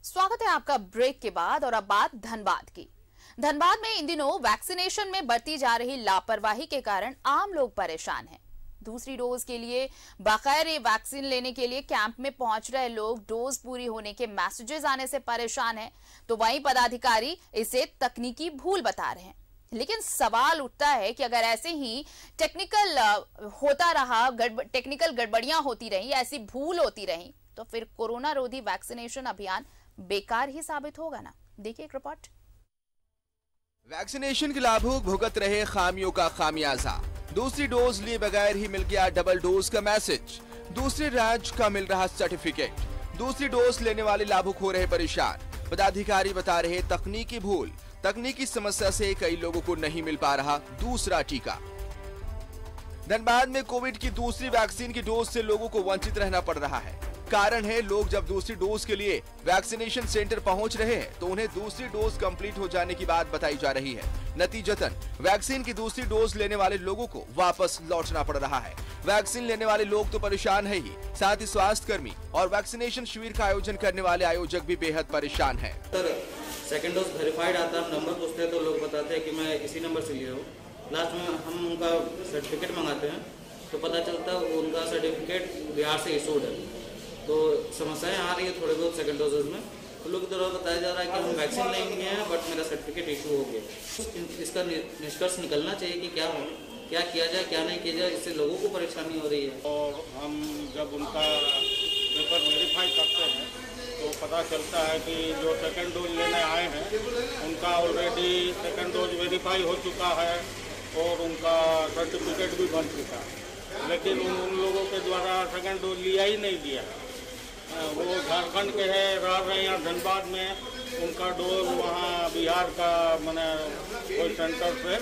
स्वागत है आपका ब्रेक के बाद और अब बात धनबाद की। धनबाद में इन दिनों वैक्सीनेशन में बरती जा रही लापरवाही के कारण आम लोग परेशान हैं। दूसरी डोज के लिए बाकायदा ये वैक्सीन लेने के लिए कैंप में पहुंच रहे लोग डोज पूरी होने के मैसेजेस आने से परेशान हैं, तो वहीं पदाधिकारी इसे तकनीकी भूल बता रहे हैं। लेकिन सवाल उठता है कि अगर ऐसे ही टेक्निकल होता रहा, टेक्निकल गड़बड़ियां होती रही, ऐसी भूल होती रही, तो फिर कोरोना रोधी वैक्सीनेशन अभियान बेकार ही साबित होगा ना। देखिए एक रिपोर्ट। वैक्सीनेशन के लाभुक भुगत रहे खामियों का खामियाजा। दूसरी डोज लिए बगैर ही मिल गया डबल डोज का मैसेज। दूसरे राज्य का मिल रहा सर्टिफिकेट। दूसरी डोज लेने वाले लाभुक हो रहे परेशान। पदाधिकारी बता रहे तकनीकी भूल। तकनीकी समस्या से कई लोगों को नहीं मिल पा रहा दूसरा टीका। धनबाद में कोविड की दूसरी वैक्सीन की डोज से लोगों को वंचित रहना पड़ रहा है। कारण है, लोग जब दूसरी डोज के लिए वैक्सीनेशन सेंटर पहुंच रहे हैं तो उन्हें दूसरी डोज कंप्लीट हो जाने की बात बताई जा रही है। नतीजतन वैक्सीन की दूसरी डोज लेने वाले लोगों को वापस लौटना पड़ रहा है। वैक्सीन लेने वाले लोग तो परेशान है ही, साथ ही स्वास्थ्य कर्मी और वैक्सीनेशन शिविर का आयोजन करने वाले आयोजक भी बेहद परेशान है। सेकेंड डोज वेरीफाइड आता है, नंबर पूछते हैं तो लोग बताते हैं कि मैं इसी नंबर से लिया हूँ। लास्ट में हम उनका सर्टिफिकेट मंगाते हैं तो पता चलता है उनका सर्टिफिकेट बिहार से इशूड है। तो समस्याएं आ रही है थोड़े बहुत सेकेंड डोजेज में। तो लोग द्वारा बताया जा रहा है कि हम वैक्सीन नहीं लिए हैं बट मेरा सर्टिफिकेट इशू हो गया। इसका निष्कर्ष निकलना चाहिए कि क्या किया जाए, क्या नहीं किया जाए, इससे लोगों को परेशानी हो रही है। और हम जब उनका पेपर वेरीफाई करते हैं तो पता चलता है कि जो सेकेंड डोज लेने आए हैं उनका ऑलरेडी सेकेंड डोज वेरीफाई हो चुका है और उनका सर्टिफिकेट भी बन चुका है, लेकिन उन लोगों के द्वारा सेकेंड डोज लिया ही नहीं दिया। वो झारखंड के हैं, रह रहे हैं यहाँ धनबाद में, उनका डोज वहाँ बिहार का मैंने कोई सेंटर पे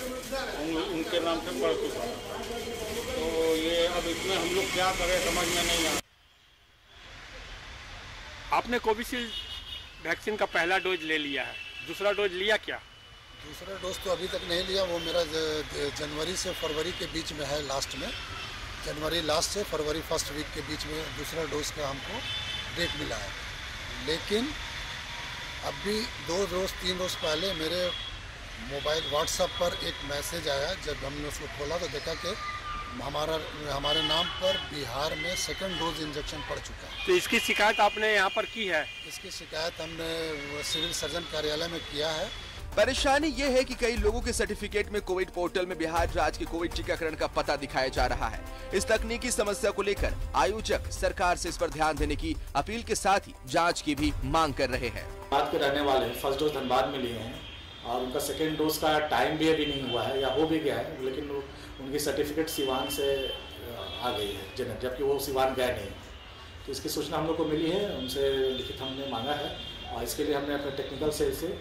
उनके नाम से पड़ चुका है। तो ये अब इसमें हम लोग क्या करें समझ में नहीं आ। आपने कोविशील्ड वैक्सीन का पहला डोज ले लिया है, दूसरा डोज लिया क्या? दूसरा डोज तो अभी तक नहीं लिया, वो मेरा जनवरी से फरवरी के बीच में है, लास्ट में जनवरी लास्ट से फरवरी फर्स्ट वीक के बीच में दूसरा डोज का हमको डेट मिला है। लेकिन अभी 2 रोज़ 3 रोज़ पहले मेरे मोबाइल व्हाट्सएप पर एक मैसेज आया। जब हमने उसको खोला तो देखा कि हमारे नाम पर बिहार में सेकंड डोज इंजेक्शन पड़ चुका है। तो इसकी शिकायत आपने यहाँ पर की है? इसकी शिकायत हमने सिविल सर्जन कार्यालय में किया है। परेशानी ये है कि कई लोगों के सर्टिफिकेट में कोविड पोर्टल में बिहार राज्य के कोविड टीकाकरण का पता दिखाया जा रहा है। इस तकनीकी समस्या को लेकर आयोजक सरकार से इस पर ध्यान देने की अपील के साथ ही जांच की भी मांग कर रहे हैं। धनबाद के रहने वाले फर्स्ट डोज धनबाद में लिए हैं और उनका सेकेंड डोज का टाइम भी अभी नहीं हुआ है या हो भी गया है, लेकिन उनकी सर्टिफिकेट सिवान से आ गई है, जबकि वो सिवान गए नहीं। तो इसकी सूचना हम लोग को मिली है, उनसे लिखित हमने मांगा है और इसके लिए हमने अपने टेक्निकल सेल से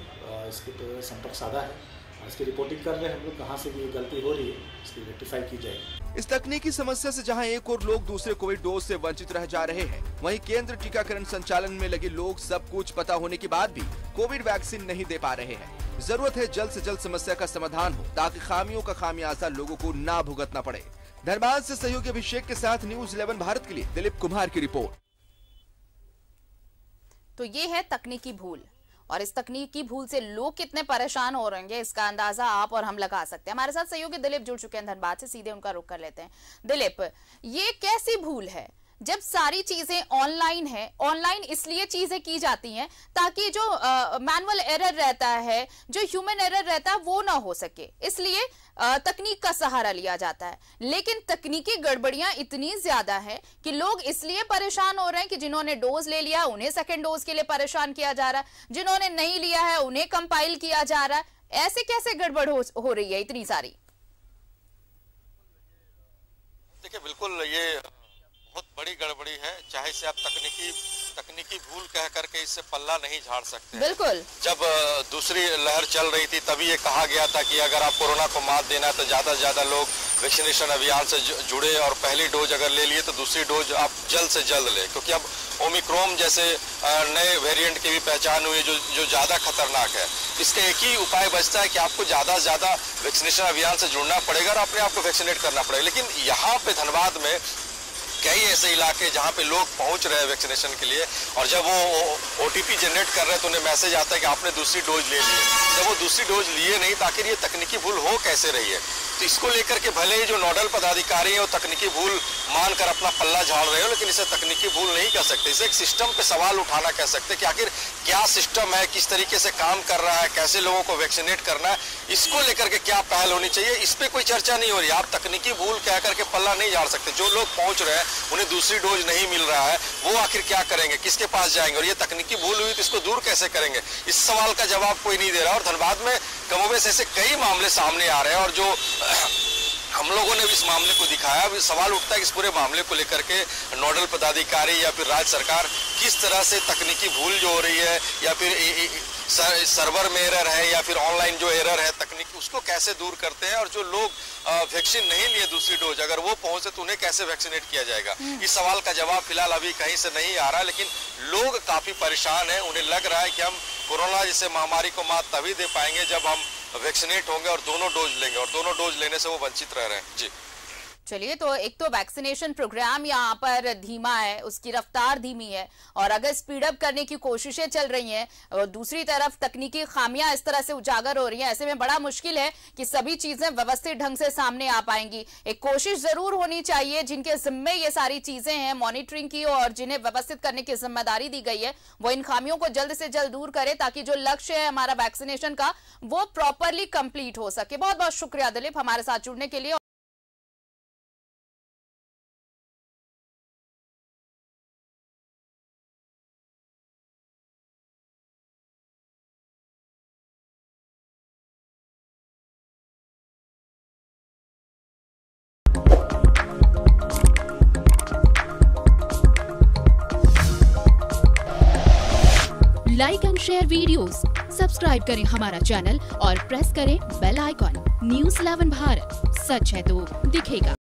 इसके संपर्क साधा है। इसकी रिपोर्टिंग कर रहे हैं हम लोग, कहाँ से भी गलती हो रही है इसकी रेक्टिफाई की जाएगी। इस तकनीकी समस्या से जहां एक और लोग दूसरे कोविड डोज से वंचित रह जा रहे हैं, वहीं केंद्र टीकाकरण संचालन में लगे लोग सब कुछ पता होने के बाद भी कोविड वैक्सीन नहीं दे पा रहे हैं। जरूरत है जल्द से जल्द समस्या का समाधान हो ताकि खामियों का खामियाजा लोगों को ना भुगतना पड़े। धनबाद से सहयोगी अभिषेक के साथ न्यूज़ 11 भारत के लिए दिलीप कुमार की रिपोर्ट। तो ये है तकनीकी भूल, और इस तकनीकी भूल से लोग कितने परेशान हो रहे हैं इसका अंदाजा आप और हम लगा सकते हैं। हमारे साथ सहयोगी दिलीप जुड़ चुके हैं धनबाद से, सीधे उनका रुख कर लेते हैं। दिलीप, ये कैसी भूल है जब सारी चीजें ऑनलाइन है? ऑनलाइन इसलिए चीजें की जाती हैं ताकि जो मैनुअल एरर रहता है, जो ह्यूमन एरर रहता है, वो ना हो सके, इसलिए तकनीक का सहारा लिया जाता है। लेकिन तकनीकी गड़बड़ियां इतनी ज्यादा है कि लोग इसलिए परेशान हो रहे हैं कि जिन्होंने डोज ले लिया उन्हें सेकेंड डोज के लिए परेशान किया जा रहा है, जिन्होंने नहीं लिया है उन्हें कंपाइल किया जा रहा है। ऐसे कैसे गड़बड़ हो रही है इतनी सारी? देखिए, बिल्कुल ये बहुत बड़ी गड़बड़ी है। चाहे से आप तकनीकी भूल कह करके इससे पल्ला नहीं झाड़ सकते। बिल्कुल। जब दूसरी लहर चल रही थी तभी ये कहा गया था कि अगर आप कोरोना को मात देना है तो ज्यादा से ज्यादा लोग वैक्सीनेशन अभियान से जुड़े और पहली डोज अगर ले लिए तो दूसरी डोज आप जल्द से जल्द ले, क्योंकि अब ओमिक्रॉन जैसे नए वेरिएंट की भी पहचान हुई जो ज्यादा खतरनाक है। इसका एक ही उपाय बचता है कि आपको ज्यादा से ज्यादा वैक्सीनेशन अभियान से जुड़ना पड़ेगा और अपने आप को वैक्सीनेट करना पड़ेगा। लेकिन यहाँ पे धनबाद में कई ऐसे इलाके जहां पे लोग पहुंच रहे हैं वैक्सीनेशन के लिए, और जब वो OTP जनरेट कर रहे हैं तो उन्हें मैसेज आता है कि आपने दूसरी डोज ले ली है। जब वो दूसरी डोज लिए नहीं तो आखिर ये तकनीकी भूल हो कैसे रही है? तो इसको लेकर के भले ही जो नोडल पदाधिकारी है वो तकनीकी भूल मानकर अपना पल्ला झाड़ रहे हो, लेकिन इसे तकनीकी भूल नहीं कह सकते। इसे एक सिस्टम पे सवाल उठाना कह सकते कि आखिर क्या सिस्टम है, किस तरीके से काम कर रहा है, कैसे लोगों को वैक्सीनेट करना है, इसको लेकर के क्या पहल होनी चाहिए, इस पे कोई चर्चा नहीं हो रही। आप तकनीकी भूल कह करके पल्ला नहीं झाड़ सकते। जो लोग पहुंच रहे हैं उन्हें दूसरी डोज नहीं मिल रहा है, वो आखिर क्या करेंगे, किसके पास जाएंगे, और ये तकनीकी भूल हुई तो इसको दूर कैसे करेंगे? इस सवाल का जवाब कोई नहीं दे रहा। और धनबाद में कमोबेश ऐसे कई मामले सामने आ रहे हैं, और जो हम लोगों ने भी इस मामले को दिखाया। अब सवाल उठता है कि इस पूरे मामले को लेकर के नोडल पदाधिकारी या फिर राज्य सरकार किस तरह से तकनीकी भूल जो हो रही है, या फिर सर्वर में एरर है, या फिर ऑनलाइन जो एरर है तकनीक, उसको कैसे दूर करते हैं, और जो लोग वैक्सीन नहीं लिए दूसरी डोज अगर वो पहुंचे तो उन्हें कैसे वैक्सीनेट किया जाएगा? इस सवाल का जवाब फिलहाल अभी कहीं से नहीं आ रहा, लेकिन लोग काफी परेशान हैं। उन्हें लग रहा है कि हम कोरोना जैसे महामारी को मात तभी दे पाएंगे जब हम वैक्सीनेट होंगे और दोनों डोज लेंगे, और दोनों डोज लेने से वो वंचित रह रहे हैं। जी चलिए, तो एक तो वैक्सीनेशन प्रोग्राम यहाँ पर धीमा है, उसकी रफ्तार धीमी है, और अगर स्पीड अप करने की कोशिशें चल रही हैं, और दूसरी तरफ तकनीकी खामियां इस तरह से उजागर हो रही हैं, ऐसे में बड़ा मुश्किल है कि सभी चीजें व्यवस्थित ढंग से सामने आ पाएंगी। एक कोशिश जरूर होनी चाहिए जिनके जिम्मे ये सारी चीजें हैं मॉनिटरिंग की, और जिन्हें व्यवस्थित करने की जिम्मेदारी दी गई है, वो इन खामियों को जल्द से जल्द दूर करे, ताकि जो लक्ष्य है हमारा वैक्सीनेशन का वो प्रॉपरली कंप्लीट हो सके। बहुत बहुत शुक्रिया दिलीप हमारे साथ जुड़ने के लिए। Like and share videos, subscribe करें हमारा चैनल और प्रेस करें बेल आइकॉन। न्यूज़ 11 भारत, सच है तो दिखेगा।